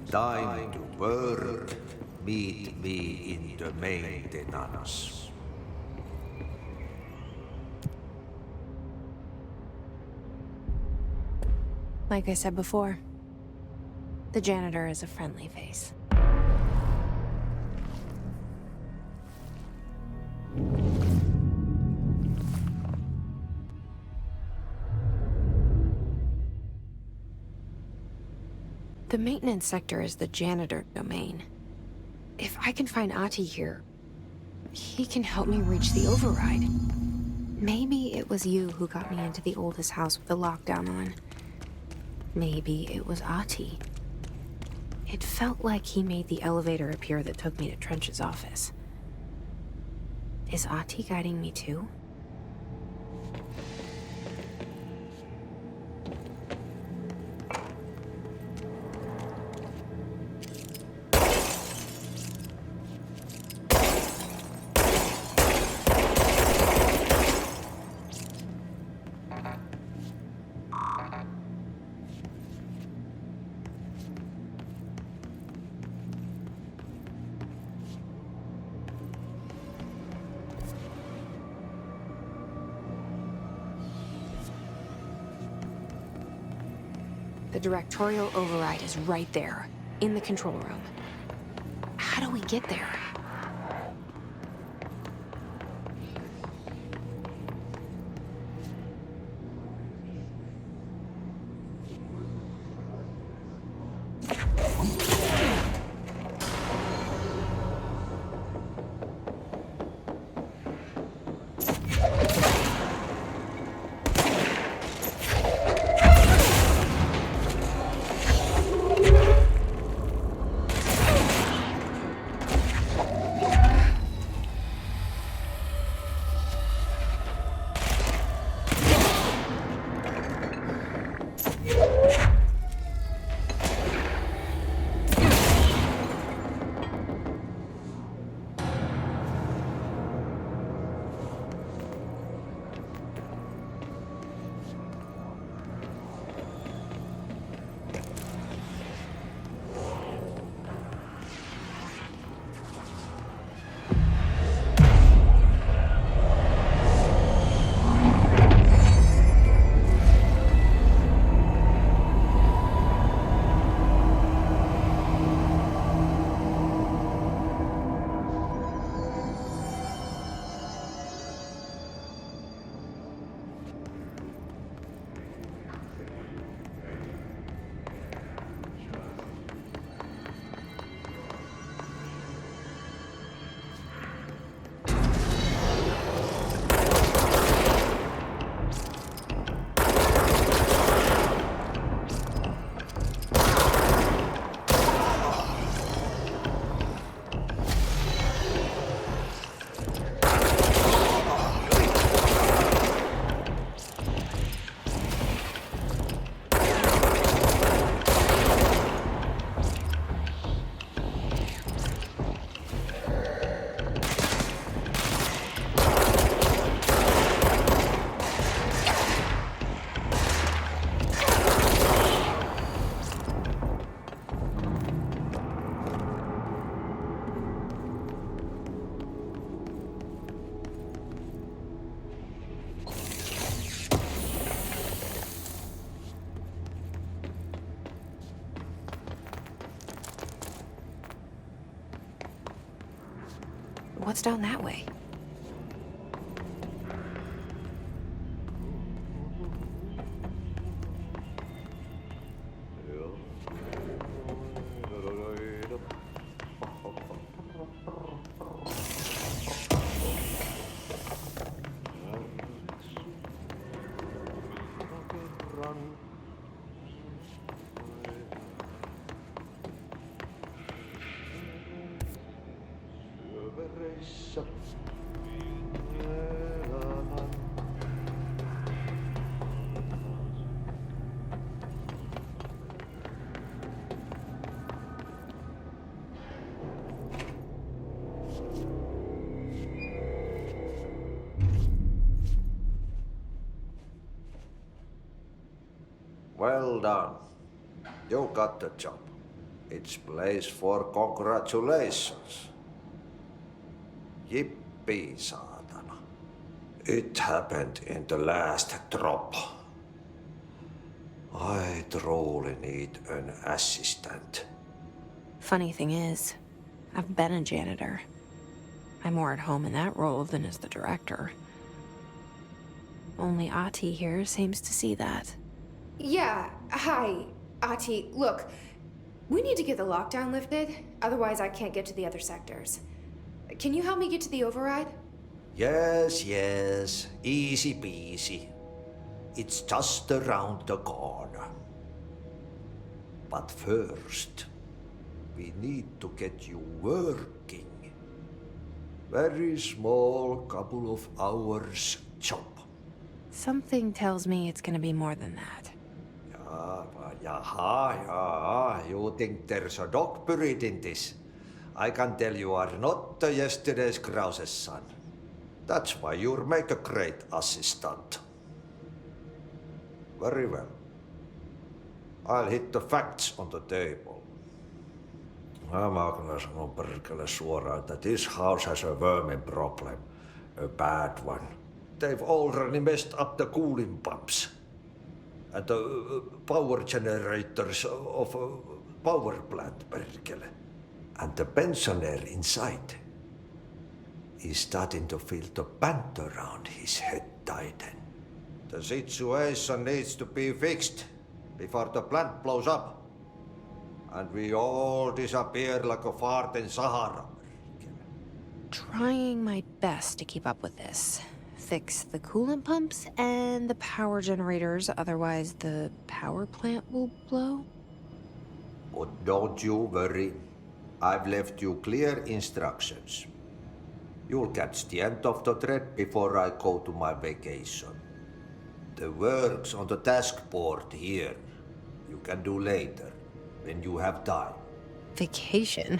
Time to work. Meet me in the maintenance. Like I said before, the janitor is a friendly face. The maintenance sector is the janitor domain. If I can find Ahti here, he can help me reach the override. Maybe it was you who got me into the oldest house with the lockdown on. Maybe it was Ahti. It felt like he made the elevator appear that took me to Trench's office. Is Ahti guiding me too? The directorial override is right there, in the control room. How do we get there? What's down that way? Well done. You got the job. It's place for congratulations. Yippee, saatana. It happened in the last drop. I truly need an assistant. Funny thing is, I've been a janitor. I'm more at home in that role than as the director. Only Ahti here seems to see that. Yeah, hi, Ahti. Look, we need to get the lockdown lifted, otherwise I can't get to the other sectors. Can you help me get to the override? Yes, easy peasy. It's just around the corner. But first, we need to get you working. Very small, couple of hours job. Something tells me it's gonna be more than that. Yeah, you think there's a dog buried in this? I can tell you are not yesterday's Krause's son. That's why you'll make a great assistant. Very well. I'll hit the facts on the table. Mä kyllä sanon perkele suoraan, että this house has a vermin problem. A bad one. They've already messed up the cooling pumps. And the power generators of a power plant, perkele. And the pensioner inside is starting to feel the band around his head tighten. The situation needs to be fixed before the plant blows up. And we all disappear like a fart in Sahara. Trying my best to keep up with this. Fix the coolant pumps and the power generators, otherwise the power plant will blow. But don't you worry. I've left you clear instructions. You'll catch the end of the thread before I go to my vacation. The work's on the task board here. You can do later, when you have time. Vacation?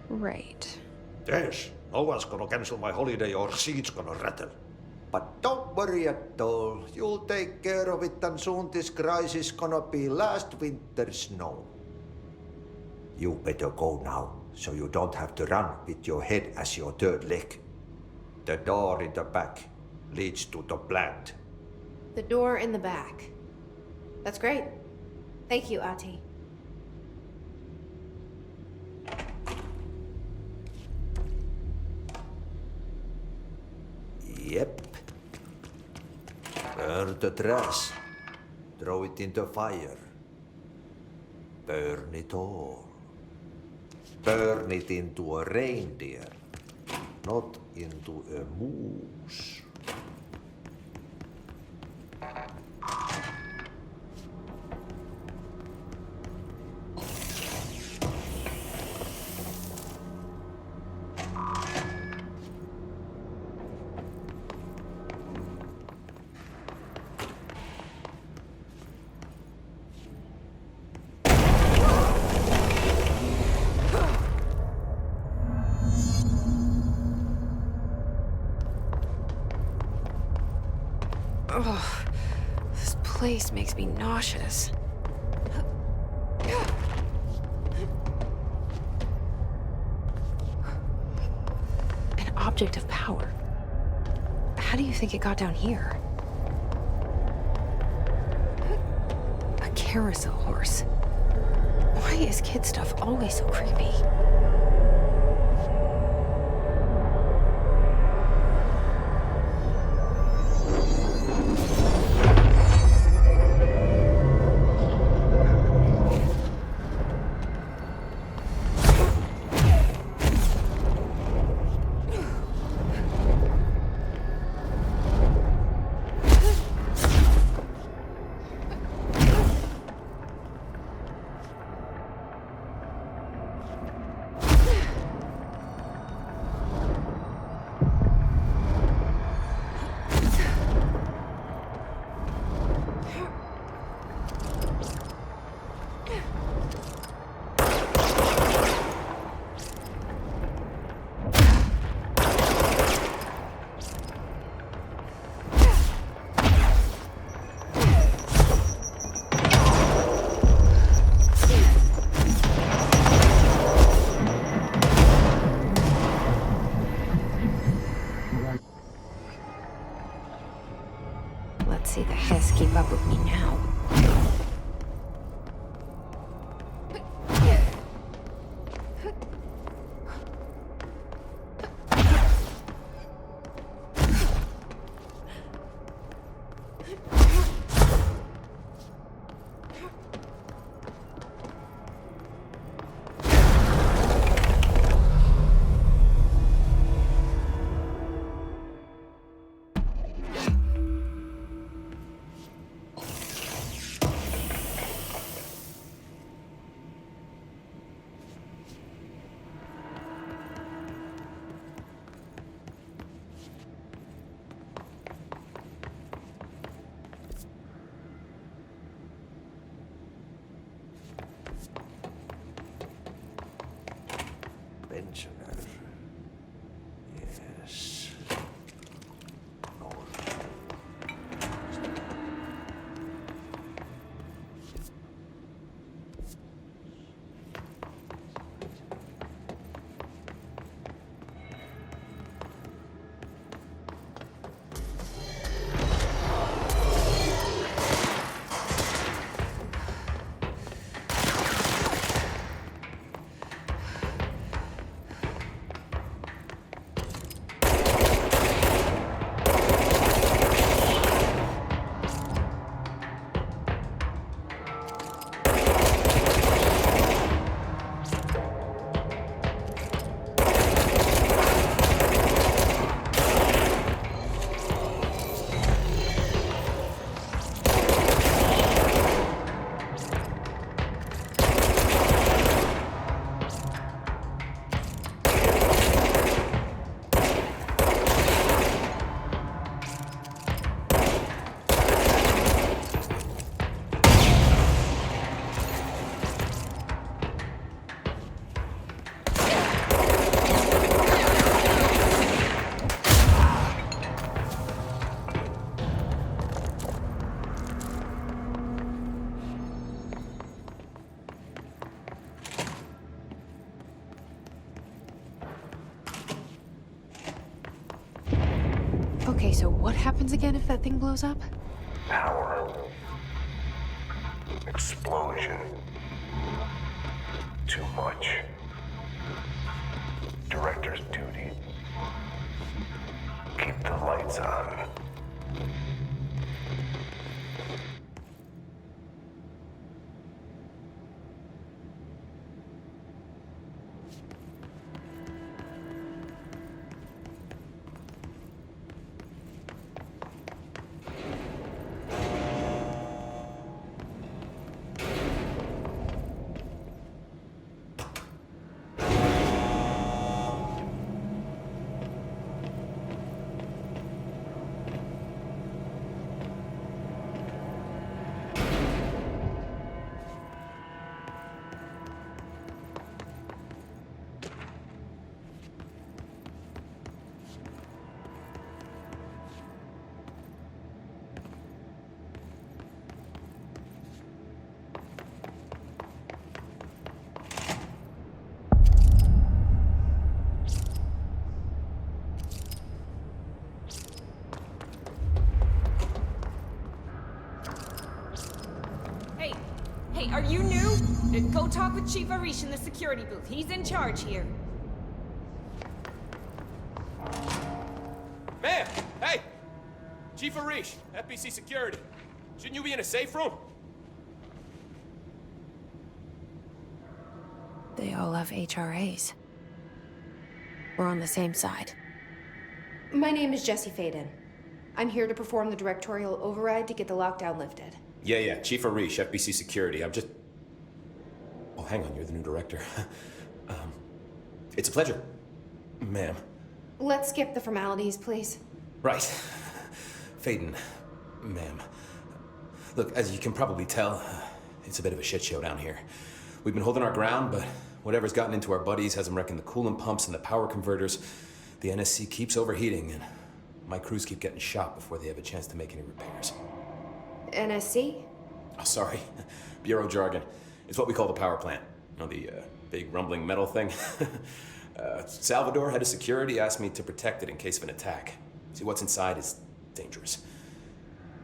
Right. Yes, no one's gonna cancel my holiday or seat's gonna rattle. But don't worry at all. You'll take care of it and soon this crisis gonna be last winter's snow. You better go now, so you don't have to run with your head as your third leg. The door in the back leads to the plant. The door in the back. That's great. Thank you, Ahti. Yep. Burn the trash. Throw it in the fire. Burn it all. Burn it into a reindeer, not into a moose. Ugh, this place makes me nauseous. An object of power. How do you think it got down here? A carousel horse. Why is kid stuff always so creepy? Let's see the Hess keep up with me now. Pensioner. Yes. No. Okay, so what happens again if that thing blows up? Power. Explosion. Too much. Director's duty. Keep the lights on. Hey, are you new? Go talk with Chief Arish in the security booth. He's in charge here. Ma'am! Hey! Chief Arish, FBC Security. Shouldn't you be in a safe room? They all have HRAs. We're on the same side. My name is Jesse Faden. I'm here to perform the directorial override to get the lockdown lifted. Yeah, Chief Arish, FBC Security. I'm just... Oh, hang on, you're the new director. It's a pleasure, ma'am. Let's skip the formalities, please. Right. Faden, ma'am. Look, as you can probably tell, it's a bit of a shit show down here. We've been holding our ground, but whatever's gotten into our buddies has them wrecking the coolant pumps and the power converters. The NSC keeps overheating, and my crews keep getting shot before they have a chance to make any repairs. NSC? Oh, sorry. Bureau jargon. It's what we call the power plant. You know, the big rumbling metal thing? Salvador, head of security, asked me to protect it in case of an attack. See, what's inside is dangerous.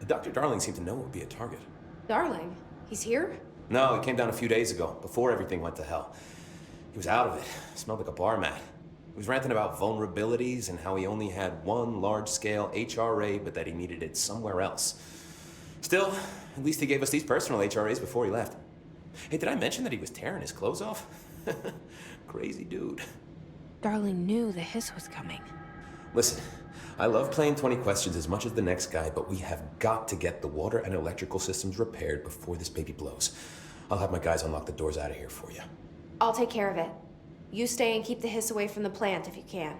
Dr. Darling seemed to know it would be a target. Darling, he's here? No, he came down a few days ago, before everything went to hell. He was out of it. Smelled like a bar mat. He was ranting about vulnerabilities and how he only had one large-scale HRA, but that he needed it somewhere else. Still, at least he gave us these personal HRAs before he left. Hey, did I mention that he was tearing his clothes off? Crazy dude. Darling knew the hiss was coming. Listen, I love playing 20 questions as much as the next guy, but we have got to get the water and electrical systems repaired before this baby blows. I'll have my guys unlock the doors out of here for you. I'll take care of it. You stay and keep the hiss away from the plant if you can.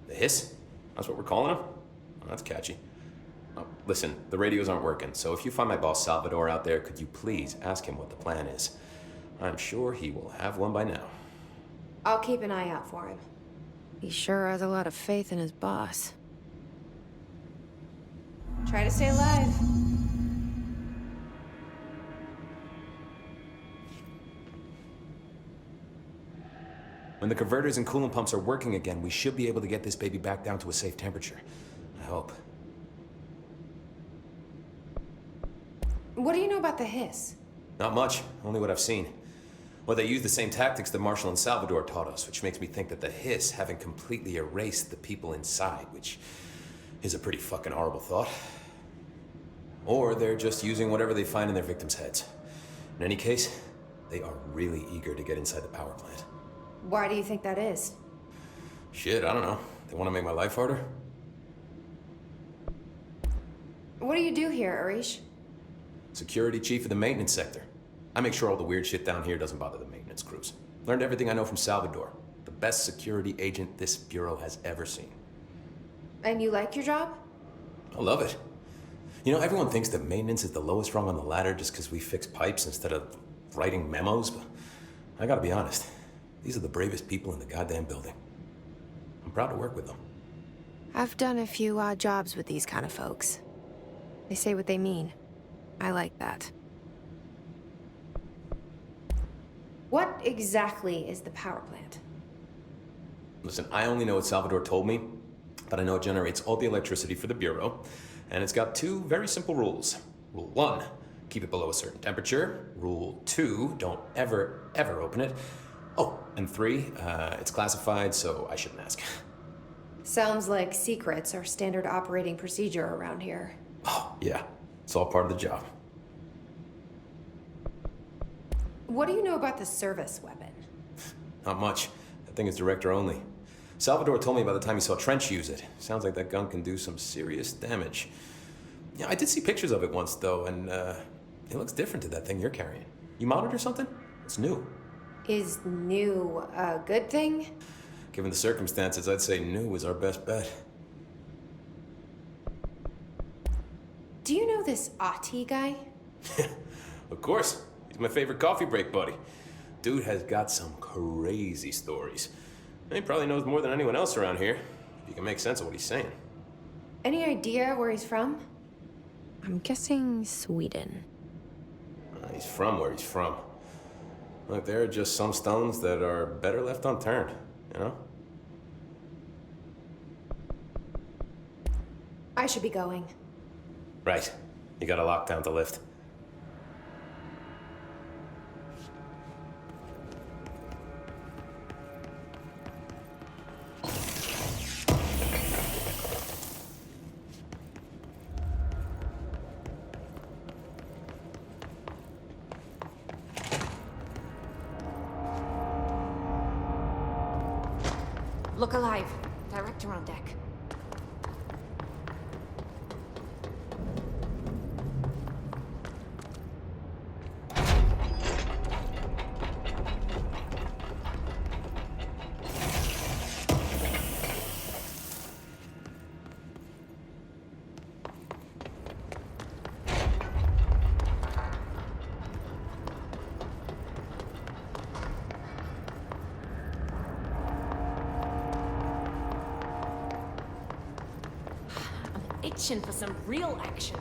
The hiss? That's what we're calling him? Oh, that's catchy. Oh, listen, the radios aren't working, so if you find my boss Salvador out there, could you please ask him what the plan is? I'm sure he will have one by now. I'll keep an eye out for him. He sure has a lot of faith in his boss. Try to stay alive. When the converters and coolant pumps are working again, we should be able to get this baby back down to a safe temperature. I hope. What do you know about the hiss? Not much, only what I've seen. Well, they use the same tactics that Marshall and Salvador taught us, which makes me think that the hiss haven't completely erased the people inside, which is a pretty fucking horrible thought. Or they're just using whatever they find in their victims' heads. In any case, they are really eager to get inside the power plant. Why do you think that is? Shit, I don't know. They want to make my life harder? What do you do here, Arish? Security chief of the maintenance sector. I make sure all the weird shit down here doesn't bother the maintenance crews. Learned everything I know from Salvador. The best security agent this bureau has ever seen. And you like your job? I love it. You know, everyone thinks that maintenance is the lowest rung on the ladder just because we fix pipes instead of writing memos, but I gotta be honest. These are the bravest people in the goddamn building. I'm proud to work with them. I've done a few odd jobs with these kind of folks. They say what they mean. I like that. What exactly is the power plant? Listen, I only know what Salvador told me, but I know it generates all the electricity for the Bureau, and it's got two very simple rules. Rule 1, keep it below a certain temperature. Rule 2, don't ever, ever open it. Oh, and 3, it's classified, so I shouldn't ask. Sounds like secrets are standard operating procedure around here. Oh, yeah. It's all part of the job. What do you know about the service weapon? Not much. That thing is director only. Salvador told me by the time he saw Trench use it. Sounds like that gun can do some serious damage. Yeah, I did see pictures of it once, though, and it looks different to that thing you're carrying. You modded or something? It's new. Is new a good thing? Given the circumstances, I'd say new is our best bet. Do you know this Ahti guy? Of course. He's my favorite coffee break buddy. Dude has got some crazy stories. He probably knows more than anyone else around here, if you can make sense of what he's saying. Any idea where he's from? I'm guessing Sweden. He's from where he's from. Look, there are just some stones that are better left unturned, you know? I should be going. Right. You gotta lock down the lift. Look alive. Director on deck. Itching for some real action.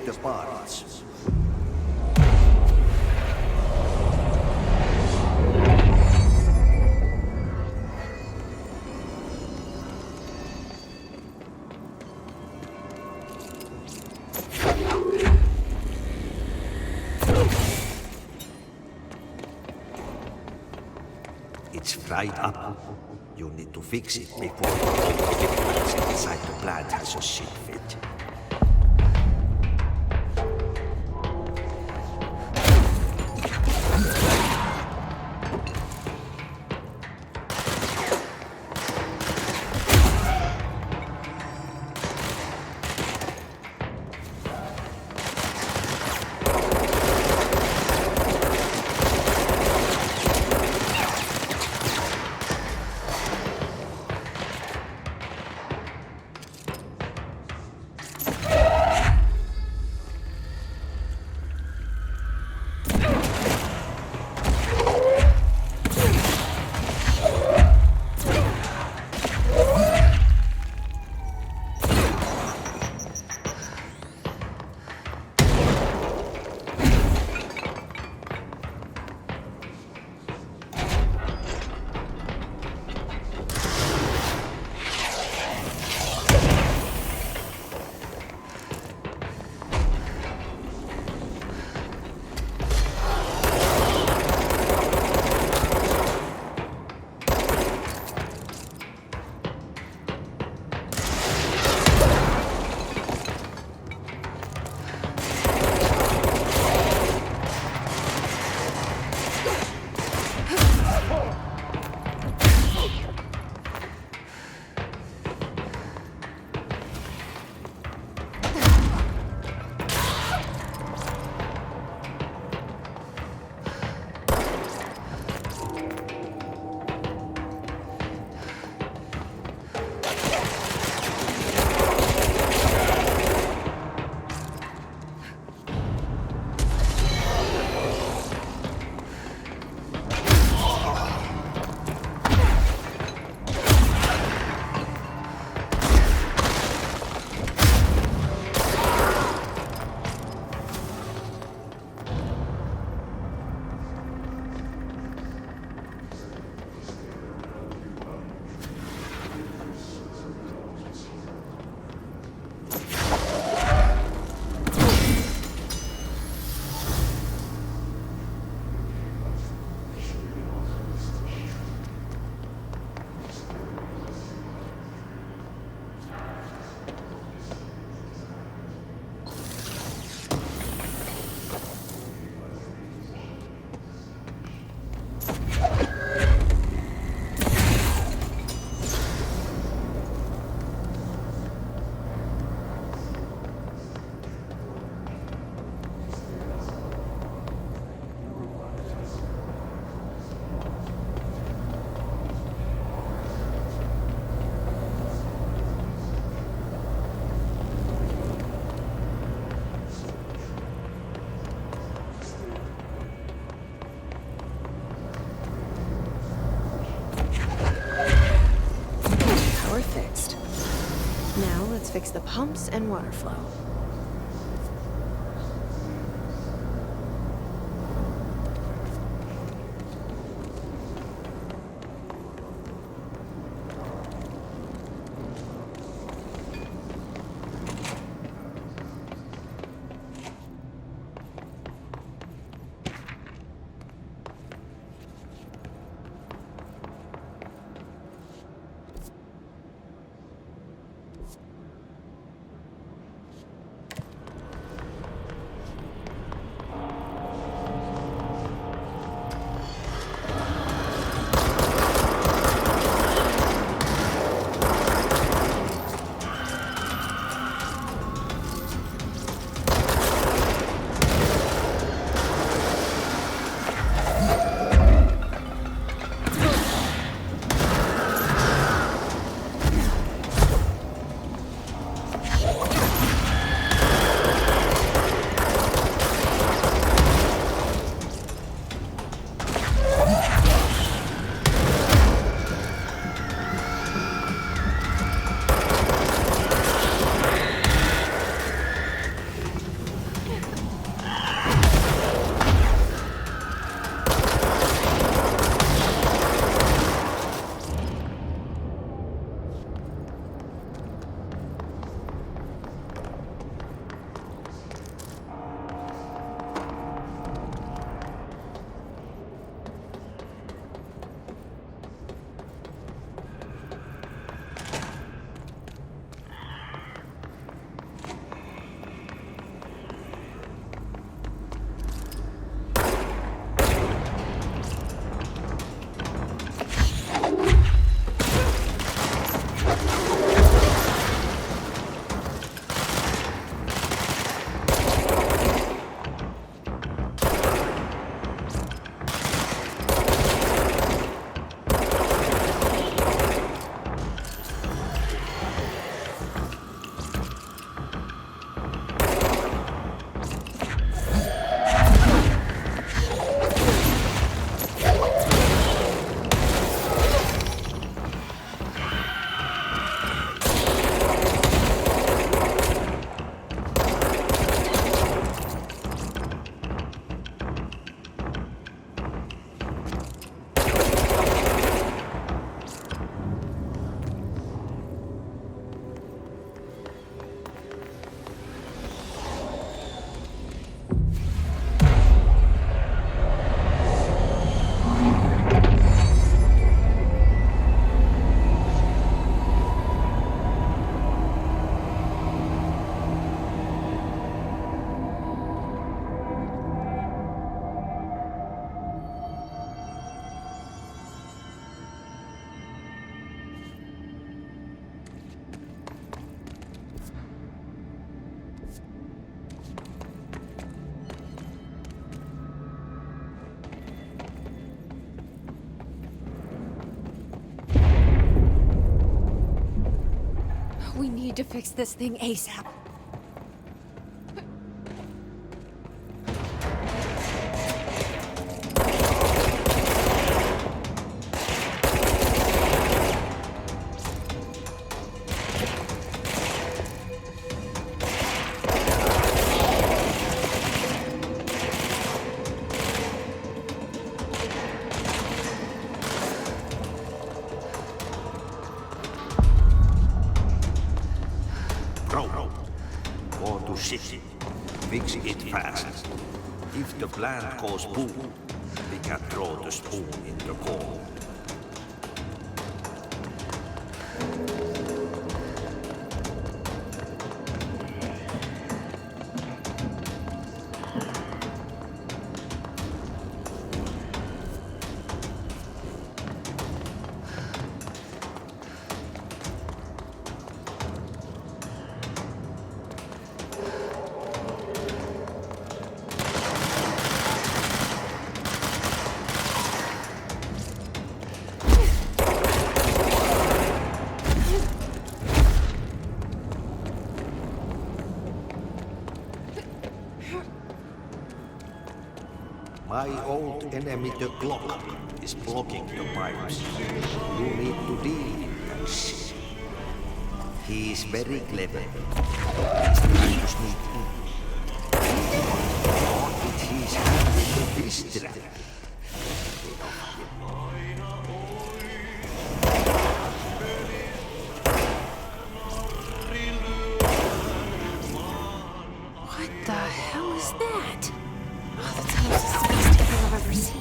the parts. It's fried up. You need to fix it before the equipment inside the plant has a shit fit. Fix the pumps and water flow. We need to fix this thing ASAP. Go to city. Fix it fast. If the plant goes boom, we can throw the spoon in the bowl. My old enemy, the clock, is blocking the pipes. You need to deal with this. He is very clever. He's trying to sneak in. With his hand in the fish trap. What the hell is that? Oh, that's the most space station I've ever seen.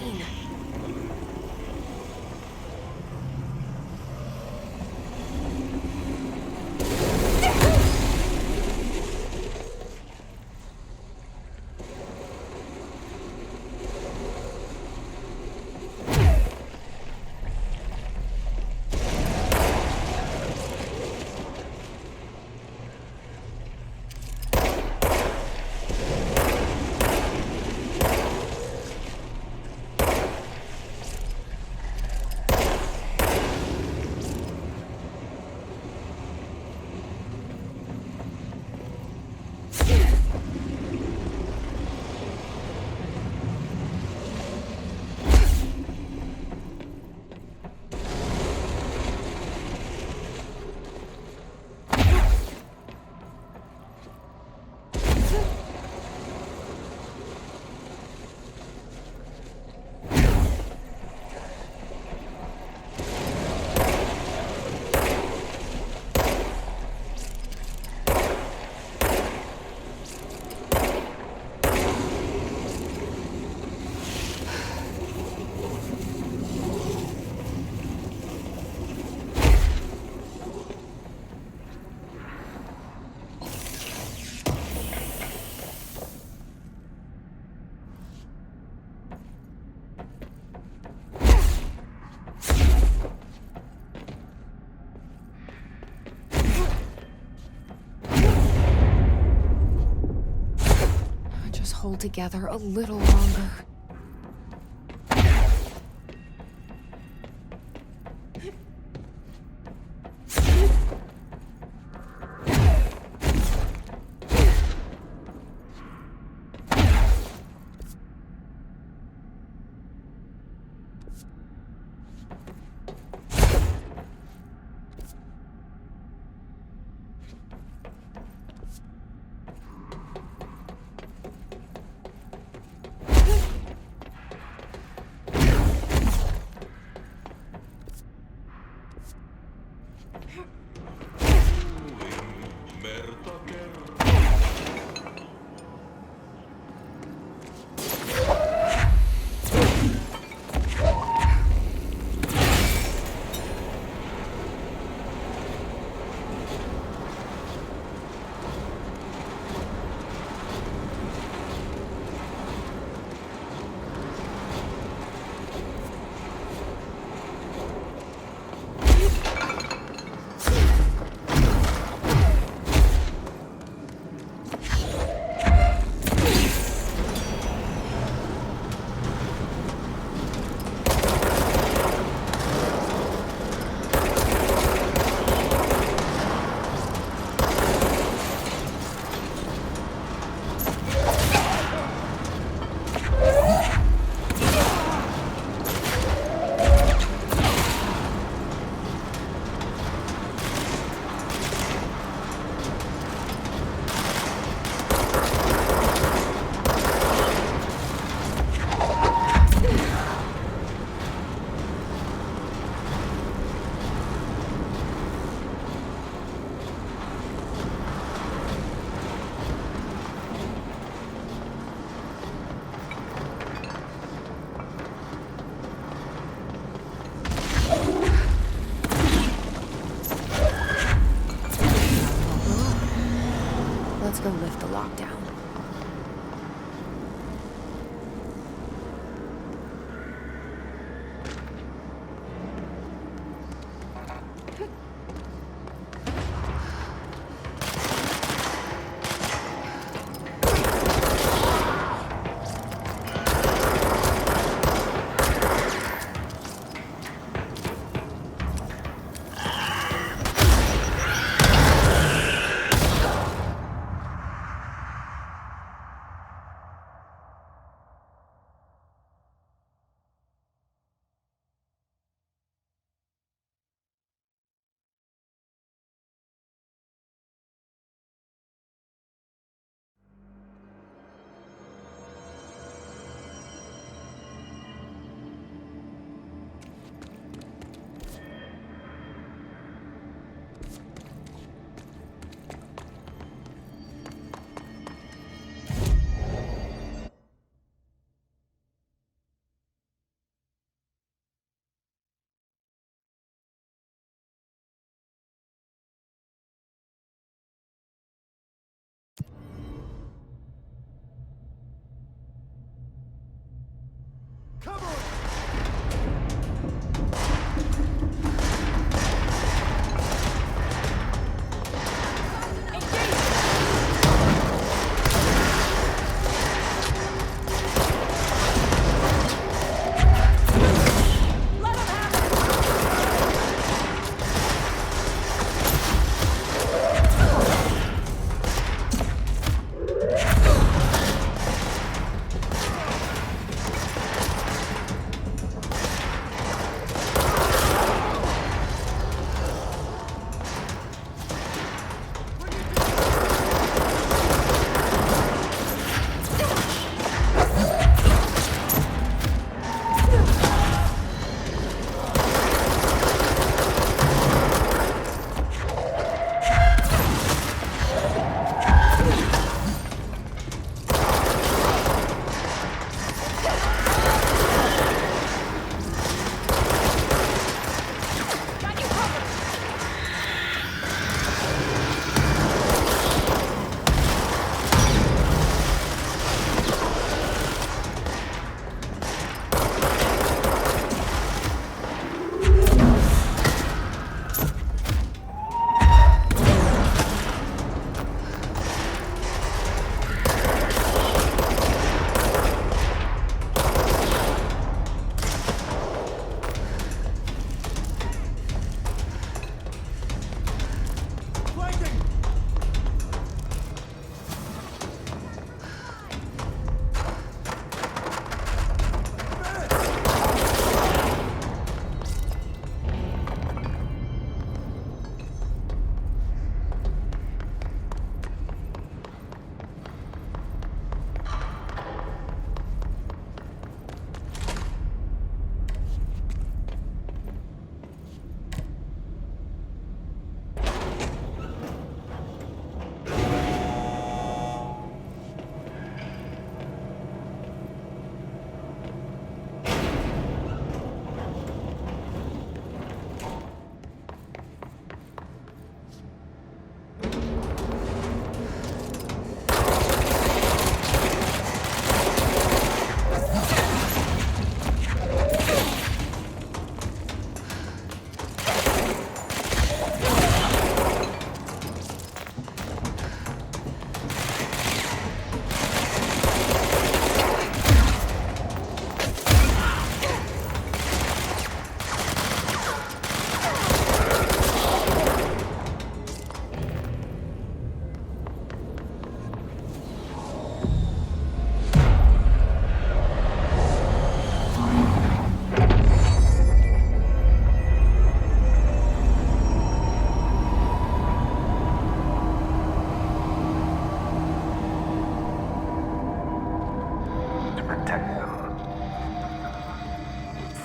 Hold together a little longer.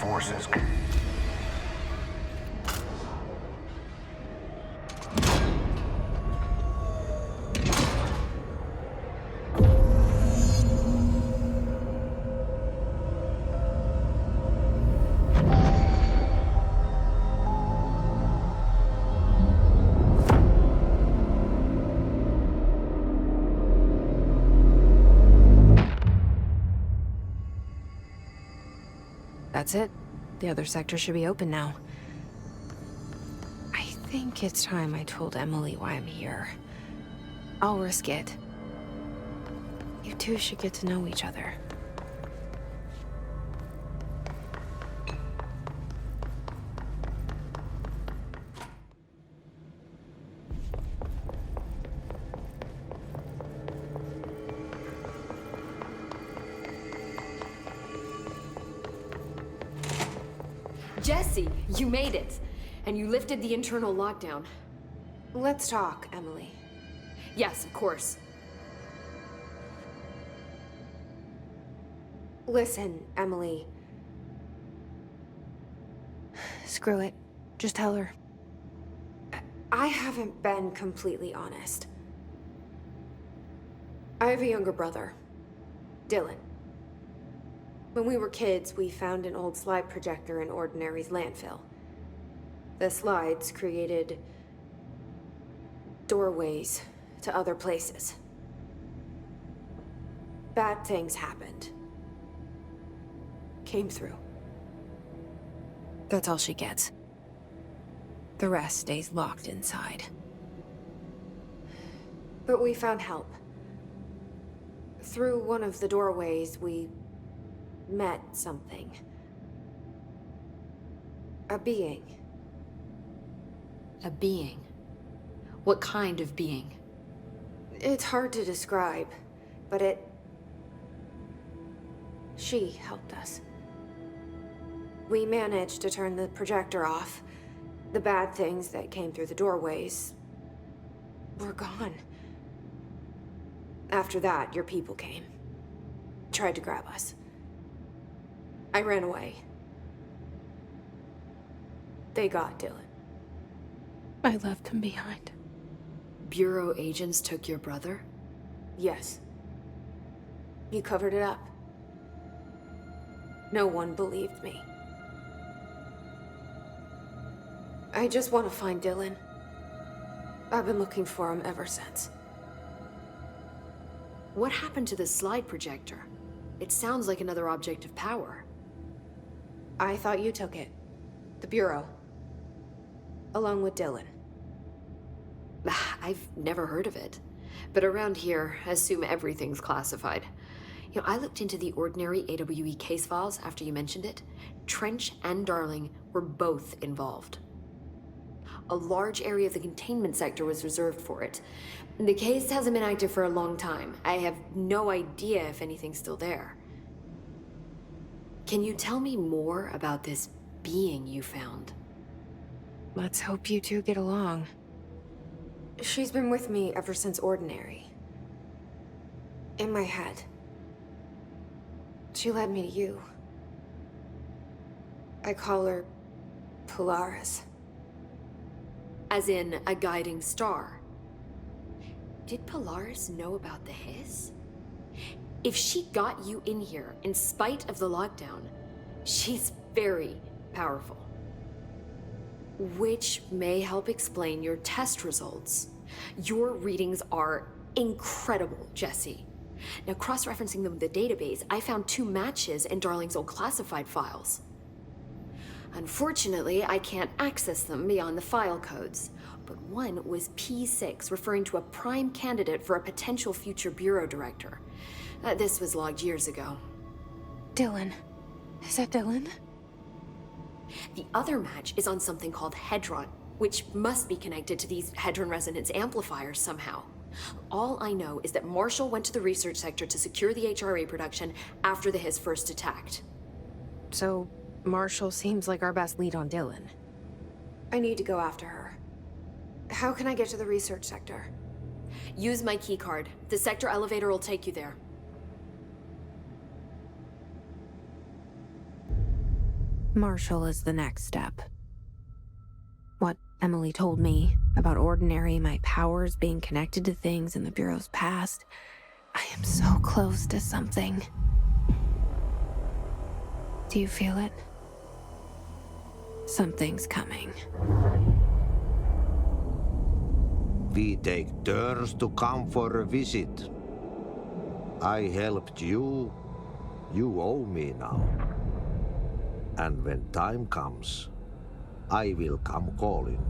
forces. That's it. The other sector should be open now. I think it's time I told Emily why I'm here. I'll risk it. You two should get to know each other. Jesse, you made it. And you lifted the internal lockdown. Let's talk, Emily. Yes, of course. Listen, Emily. Screw it. Just tell her. I haven't been completely honest. I have a younger brother, Dylan. When we were kids, we found an old slide projector in Ordinary's landfill. The slides created doorways to other places. Bad things happened. came through. That's all she gets. The rest stays locked inside. But we found help. Through one of the doorways, we met something. A being. A being? What kind of being? It's hard to describe, but she helped us. We managed to turn the projector off. The bad things that came through the doorways were gone. After that, your people came. Tried to grab us. I ran away. They got Dylan. I left him behind. Bureau agents took your brother? Yes. You covered it up. No one believed me. I just want to find Dylan. I've been looking for him ever since. What happened to the slide projector? It sounds like another object of power. I thought you took it. The Bureau. Along with Dylan. I've never heard of it. But around here, I assume everything's classified. You know, I looked into the ordinary AWE case files after you mentioned it. Trench and Darling were both involved. A large area of the containment sector was reserved for it. The case hasn't been active for a long time. I have no idea if anything's still there. Can you tell me more about this being you found? Let's hope you two get along. She's been with me ever since Ordinary. In my head. She led me to you. I call her Polaris. As in, a guiding star. Did Polaris know about the hiss? If she got you in here in spite of the lockdown, she's very powerful. Which may help explain your test results. Your readings are incredible, Jesse. Now, cross-referencing them with the database, I found 2 matches in Darling's old classified files. Unfortunately, I can't access them beyond the file codes, but one was P6, referring to a prime candidate for a potential future bureau director. This was logged years ago. Dylan. Is that Dylan? The other match is on something called Hedron, which must be connected to these Hedron resonance amplifiers somehow. All I know is that Marshall went to the research sector to secure the HRA production after the hiss first attacked. So, Marshall seems like our best lead on Dylan. I need to go after her. How can I get to the research sector? Use my keycard. The sector elevator will take you there. Marshall is the next step. What Emily told me about Ordinary, my powers being connected to things in the Bureau's past, I am so close to something. Do you feel it? Something's coming. We take turns to come for a visit. I helped you. You owe me now. And when time comes, I will come calling.